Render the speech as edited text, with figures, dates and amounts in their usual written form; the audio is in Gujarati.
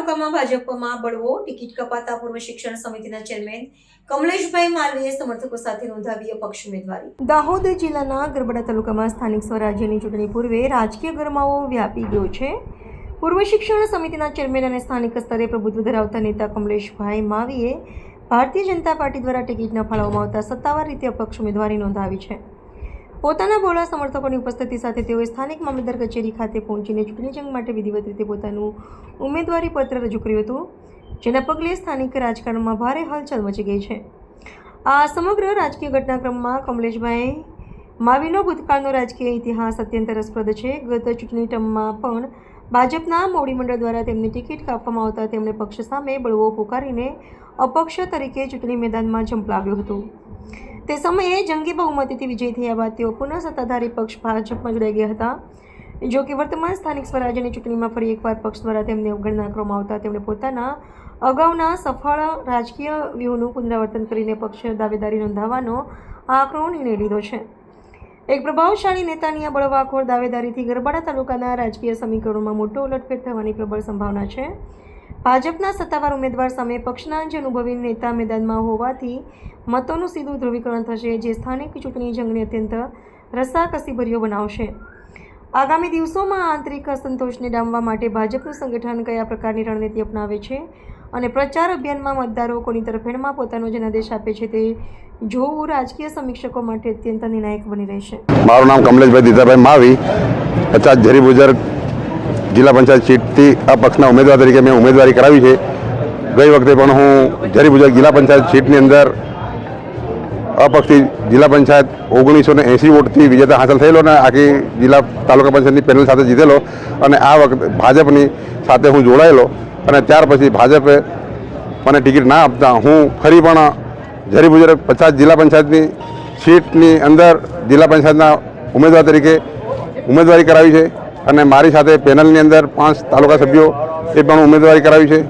તાલુકામાં ભાજપમાં બળવો, ટિકિટ કપાતા પૂર્વ શિક્ષણ સમિતિના ચેરમેન કમલેશભાઈ માલવીએ સમર્થકો સાથે નોંધાવી અપક્ષ ઉમેદવારી. દાહોદ જિલ્લાના ગરબડા તાલુકામાં સ્થાનિક સ્વરાજ્યની ચૂંટણી પૂર્વે રાજકીય ગરમાવો વ્યાપી ગયો છે. પૂર્વ શિક્ષણ સમિતિના ચેરમેન અને સ્થાનિક સ્તરે પ્રભુત્વ ધરાવતા નેતા કમલેશભાઈ માવીએ ભારતીય જનતા પાર્ટી દ્વારા ટિકિટના ફાળવવામાં આવતા સત્તાવાર રીતે અપક્ષ ઉમેદવારી નોંધાવી છે. પોતાના બહોળા સમર્થકોની ઉપસ્થિતિ સાથે તેઓએ સ્થાનિક મામલતદાર કચેરી ખાતે પહોંચીને ચૂંટણી જંગ માટે વિધિવત રીતે પોતાનું ઉમેદવારી પત્ર રજૂ કર્યું હતું, જેના પગલે સ્થાનિક રાજકારણમાં ભારે હલચલ મચી ગઈ છે. આ સમગ્ર રાજકીય ઘટનાક્રમમાં કમલેશભાઈ માવીનો ભૂતકાળનો રાજકીય ઇતિહાસ અત્યંત રસપ્રદ છે. ગત ચૂંટણી ટર્મમાં પણ ભાજપના મોવડી મંડળ દ્વારા તેમને ટિકિટ કાપવામાં આવતા તેમણે પક્ષ સામે બળવો પોકારીને અપક્ષ તરીકે ચૂંટણી મેદાનમાં ઝંપલાવ્યું હતું. તે સમયે જંગી બહુમતીથી વિજય થયા બાદ તેઓ પુનઃ સત્તાધારી પક્ષ ભાજપમાં જોડાઈ ગયા હતા. જો કે વર્તમાન સ્થાનિક સ્વરાજ્યની ચૂંટણીમાં ફરી એકવાર પક્ષ દ્વારા તેમને અવગણના કરવામાં આવતા તેમણે પોતાના અગાઉના સફળ રાજકીય વ્યૂહનું પુનરાવર્તન કરીને પક્ષ દાવેદારી નોંધાવવાનો આકરો નિર્ણય લીધો છે. એક પ્રભાવશાળી નેતાની આ બળવાખોર દાવેદારીથી ગરબાડા તાલુકાના રાજકીય સમીકરણોમાં મોટો ઉલટફેર થવાની પ્રબળ સંભાવના છે. ભાજપના સત્તાવાર ઉમેદવાર સામે પક્ષના જ અનુભવી નેતા મેદાનમાં હોવાથી મતોનું સીધું ધ્રુવીકરણ થશે, જે સ્થાનિક ચૂંટણી જંગને અત્યંત રસાકસીભર્યો બનાવશે. આગામી દિવસોમાં આંતરિક અસંતોષને ડામવા માટે ભાજપનું સંગઠન કયા પ્રકારની રણનીતિ અપનાવે છે અને પ્રચાર અભિયાનમાં મતદારો કોની તરફેણમાં પોતાનો જનાદેશ આપે છે તે જોવું રાજકીય સમીક્ષકો માટે અત્યંત નિર્ણાયક બની રહેશે. મારું નામ કમલેશભાઈ દીધાભાઈ માવી, 50 ઝરી બુજર જિલ્લા પંચાયત સીટથી અપક્ષના ઉમેદવાર તરીકે મેં ઉમેદવારી કરાવી છે. ગઈ વખતે પણ હું ઝરી બુજર જિલ્લા પંચાયત સીટની અંદર અપક્ષથી જિલ્લા પંચાયત 1980 વોટથી વિજેતા હાંસલ થયેલો અને આખી જિલ્લા તાલુકા પંચાયતની પેનલ સાથે જીતેલો અને આ વખતે ભાજપની સાથે હું જોડાયેલો અને ત્યાર પછી ભાજપે મને ટિકિટ ના આપતા હું ફરી પણ ઝરી બુજર 50 જિલ્લા પંચાયતની સીટની અંદર જિલ્લા પંચાયતના ઉમેદવાર તરીકે ઉમેદવારી કરાવી છે અને મારી સાથે પેનલની અંદર 5 તાલુકા સભ્યો એ પણ ઉમેદવારી કરાવી છે.